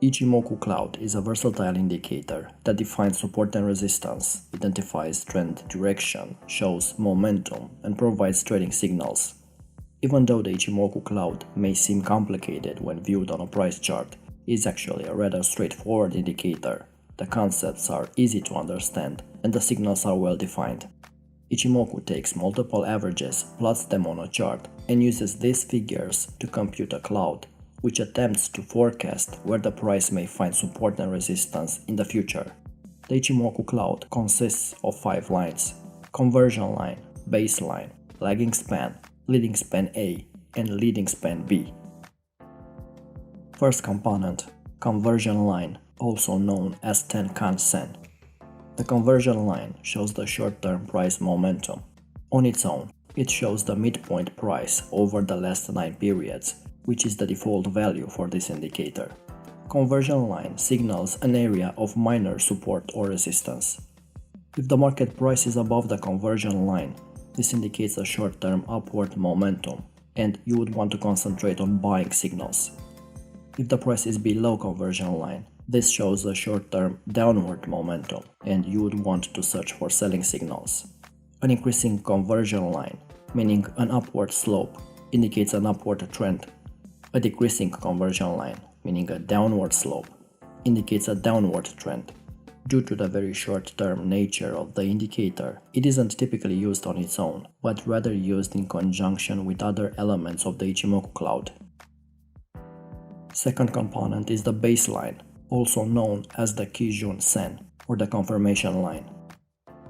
Ichimoku cloud is a versatile indicator that defines support and resistance, identifies trend direction, shows momentum, and provides trading signals. Even though the Ichimoku cloud may seem complicated when viewed on a price chart, it is actually a rather straightforward indicator. The concepts are easy to understand, and the signals are well defined. Ichimoku takes multiple averages, plots them on a chart, and uses these figures to compute a cloud, which attempts to forecast where the price may find support and resistance in the future. The Ichimoku cloud consists of 5 lines: conversion line, baseline, lagging span, leading span A, and leading span B. First component, conversion line, also known as Tenkan-sen. The conversion line shows the short-term price momentum. On its own, it shows the midpoint price over the last 9 periods, which is the default value for this indicator. Conversion line signals an area of minor support or resistance. If the market price is above the conversion line, this indicates a short-term upward momentum, and you would want to concentrate on buying signals. If the price is below conversion line, this shows a short-term downward momentum, and you would want to search for selling signals. An increasing conversion line, meaning an upward slope, indicates an upward trend. A decreasing conversion line, meaning a downward slope, indicates a downward trend. Due to the very short-term nature of the indicator, it isn't typically used on its own, but rather used in conjunction with other elements of the Ichimoku cloud. Second component is the baseline, also known as the Kijun-sen, or the confirmation line.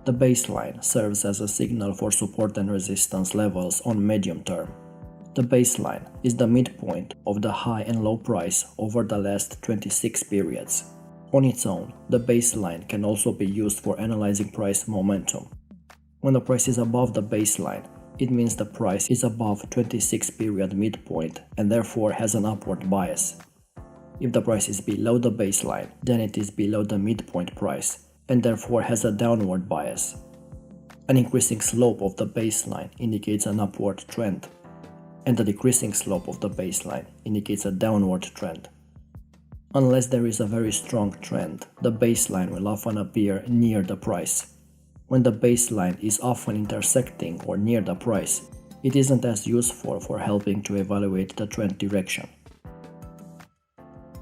The baseline serves as a signal for support and resistance levels on medium term. The baseline is the midpoint of the high and low price over the last 26 periods. On its own, the baseline can also be used for analyzing price momentum. When the price is above the baseline, it means the price is above 26 period midpoint and therefore has an upward bias. If the price is below the baseline, then it is below the midpoint price and therefore has a downward bias. An increasing slope of the baseline indicates an upward trend, and the decreasing slope of the baseline indicates a downward trend. Unless there is a very strong trend, the baseline will often appear near the price. When the baseline is often intersecting or near the price, it isn't as useful for helping to evaluate the trend direction.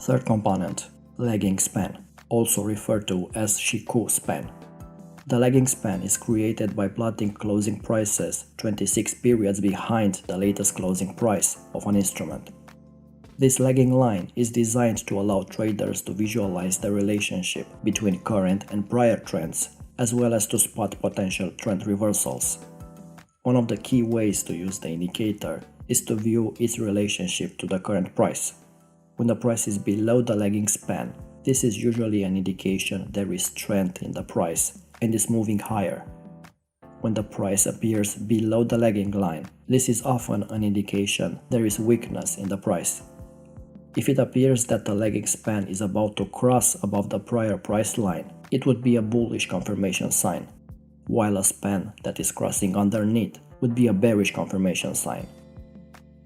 Third component, lagging span, also referred to as Shiku span. The lagging span is created by plotting closing prices 26 periods behind the latest closing price of an instrument. This lagging line is designed to allow traders to visualize the relationship between current and prior trends, as well as to spot potential trend reversals. One of the key ways to use the indicator is to view its relationship to the current price. When the price is below the lagging span, this is usually an indication there is strength in the price and is moving higher. When the price appears below the lagging line, this is often an indication there is weakness in the price. If it appears that the lagging span is about to cross above the prior price line, it would be a bullish confirmation sign, while a span that is crossing underneath would be a bearish confirmation sign.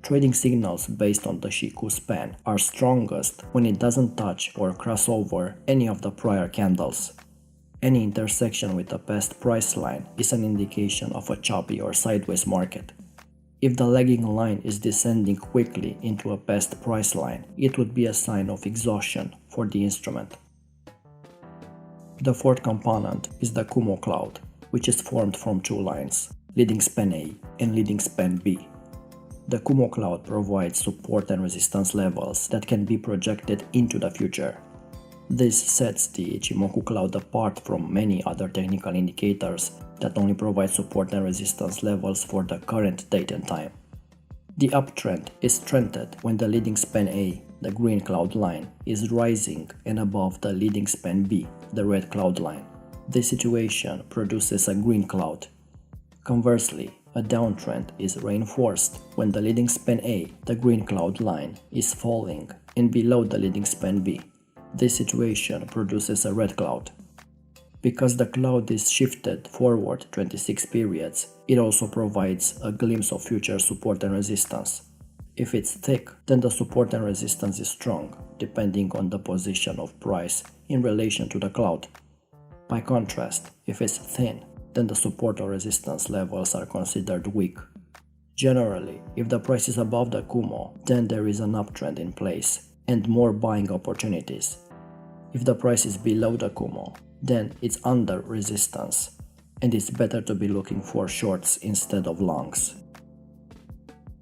Trading signals based on the Shiku span are strongest when it doesn't touch or cross over any of the prior candles. Any intersection with the past price line is an indication of a choppy or sideways market. If the lagging line is descending quickly into a past price line, it would be a sign of exhaustion for the instrument. The fourth component is the Kumo cloud, which is formed from 2 lines, leading span A and leading span B. The Kumo cloud provides support and resistance levels that can be projected into the future. This sets the Ichimoku cloud apart from many other technical indicators that only provide support and resistance levels for the current date and time. The uptrend is strengthened when the leading span A, the green cloud line, is rising and above the leading span B, the red cloud line. This situation produces a green cloud. Conversely, a downtrend is reinforced when the leading span A, the green cloud line, is falling and below the leading span B. This situation produces a red cloud. Because the cloud is shifted forward 26 periods, it also provides a glimpse of future support and resistance. If it's thick, then the support and resistance is strong, depending on the position of price in relation to the cloud. By contrast, if it's thin, then the support or resistance levels are considered weak. Generally, if the price is above the Kumo, then there is an uptrend in place and more buying opportunities. If the price is below the Kumo, then it's under resistance, and it's better to be looking for shorts instead of longs.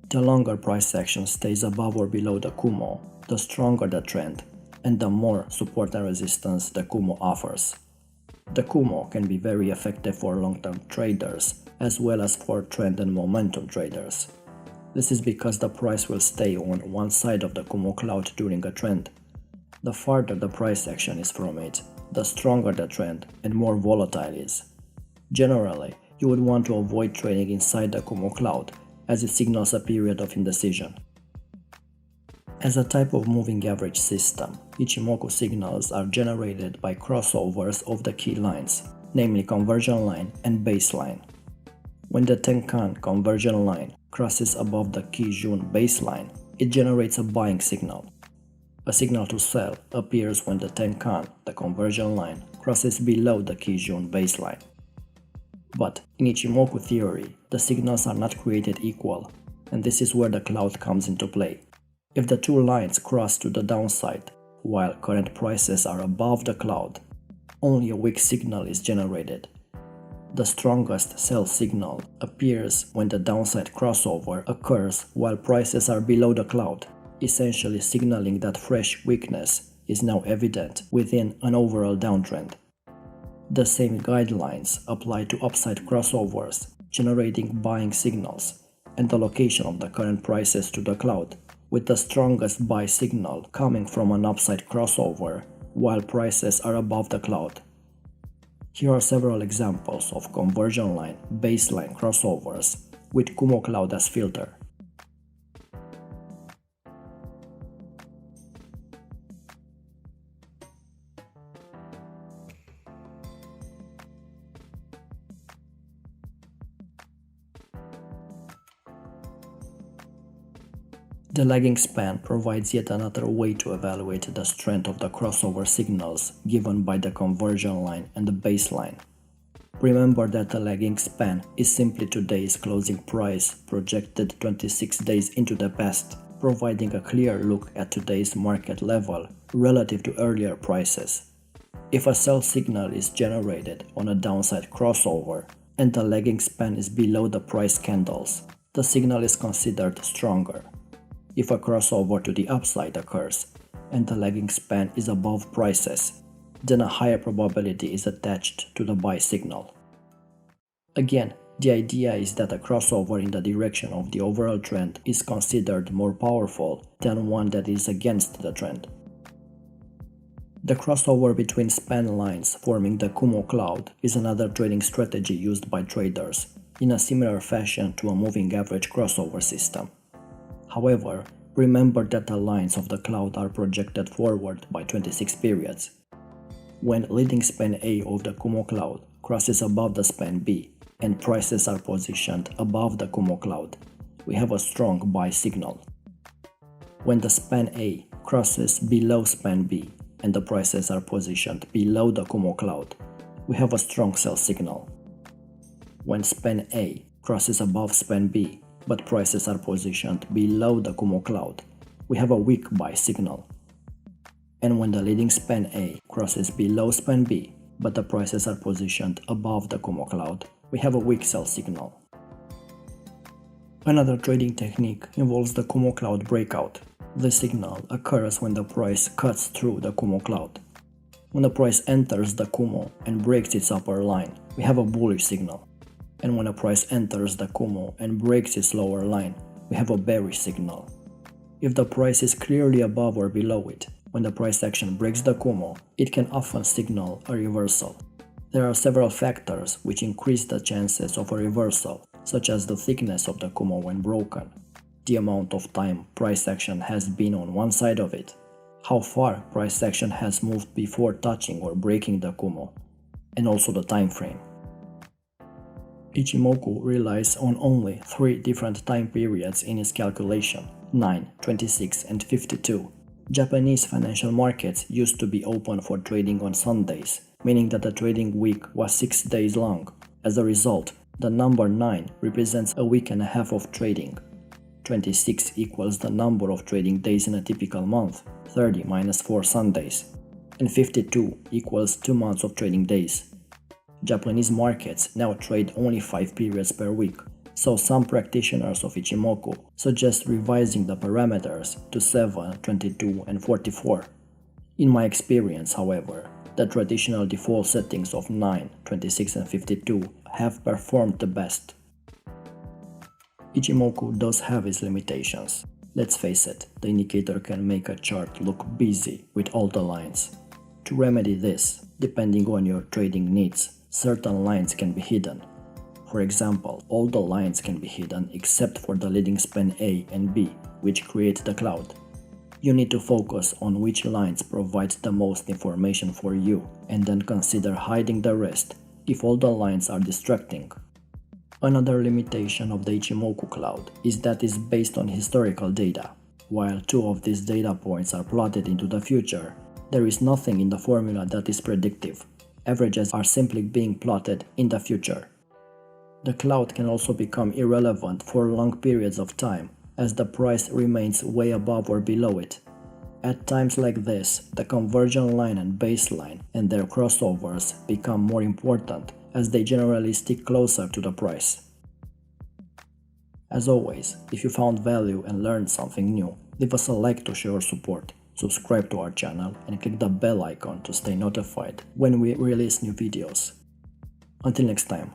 The longer price action stays above or below the Kumo, the stronger the trend, and the more support and resistance the Kumo offers. The Kumo can be very effective for long-term traders, as well as for trend and momentum traders. This is because the price will stay on one side of the Kumo cloud during a trend. The farther the price action is from it, the stronger the trend and more volatile it is. Generally, you would want to avoid trading inside the Kumo cloud, as it signals a period of indecision. As a type of moving average system, Ichimoku signals are generated by crossovers of the key lines, namely conversion line and baseline. When the Tenkan conversion line crosses above the Kijun baseline, it generates a buying signal. A signal to sell appears when the Tenkan, the conversion line, crosses below the Kijun baseline. But in Ichimoku theory, the signals are not created equal, and this is where the cloud comes into play. If the two lines cross to the downside, while current prices are above the cloud, only a weak signal is generated. The strongest sell signal appears when the downside crossover occurs while prices are below the cloud, essentially signaling that fresh weakness is now evident within an overall downtrend. The same guidelines apply to upside crossovers, generating buying signals, and the location of the current prices to the cloud, with the strongest buy signal coming from an upside crossover while prices are above the cloud. Here are several examples of conversion line baseline crossovers with Kumo cloud as filter. The lagging span provides yet another way to evaluate the strength of the crossover signals given by the conversion line and the baseline. Remember that the lagging span is simply today's closing price projected 26 days into the past, providing a clear look at today's market level relative to earlier prices. If a sell signal is generated on a downside crossover and the lagging span is below the price candles, the signal is considered stronger. If a crossover to the upside occurs and the lagging span is above prices, then a higher probability is attached to the buy signal. Again, the idea is that a crossover in the direction of the overall trend is considered more powerful than one that is against the trend. The crossover between span lines forming the Kumo cloud is another trading strategy used by traders, in a similar fashion to a moving average crossover system. However, remember that the lines of the cloud are projected forward by 26 periods. When leading span A of the Kumo cloud crosses above the span B and prices are positioned above the Kumo cloud, we have a strong buy signal. When the span A crosses below span B and the prices are positioned below the Kumo cloud, we have a strong sell signal. When span A crosses above span B but prices are positioned below the Kumo cloud, we have a weak buy signal. And when the leading span A crosses below span B, but the prices are positioned above the Kumo cloud, we have a weak sell signal. Another trading technique involves the Kumo cloud breakout. This signal occurs when the price cuts through the Kumo cloud. When the price enters the Kumo and breaks its upper line, we have a bullish signal. And when a price enters the Kumo and breaks its lower line, we have a bearish signal. If the price is clearly above or below it, when the price action breaks the Kumo, it can often signal a reversal. There are several factors which increase the chances of a reversal, such as the thickness of the Kumo when broken, the amount of time price action has been on one side of it, how far price action has moved before touching or breaking the Kumo, and also the time frame. Ichimoku relies on only 3 different time periods in its calculation, 9, 26, and 52. Japanese financial markets used to be open for trading on Sundays, meaning that the trading week was 6 days long. As a result, the number 9 represents a week and a half of trading. 26 equals the number of trading days in a typical month, 30 minus 4 Sundays. And 52 equals 2 months of trading days. Japanese markets now trade only 5 periods per week, so some practitioners of Ichimoku suggest revising the parameters to 7, 22, and 44. In my experience, however, the traditional default settings of 9, 26, and 52 have performed the best. Ichimoku does have its limitations. Let's face it, the indicator can make a chart look busy with all the lines. To remedy this, depending on your trading needs, certain lines can be hidden. For example, all the lines can be hidden except for the leading span A and B, which create the cloud. You need to focus on which lines provide the most information for you, and then consider hiding the rest if all the lines are distracting. Another limitation of the Ichimoku cloud is that it's based on historical data. While 2 of these data points are plotted into the future, there is nothing in the formula that is predictive. Averages are simply being plotted in the future. The cloud can also become irrelevant for long periods of time, as the price remains way above or below it. At times like this, the conversion line and baseline and their crossovers become more important, as they generally stick closer to the price. As always, if you found value and learned something new, leave us a like to show your support, subscribe to our channel, and click the bell icon to stay notified when we release new videos. Until next time.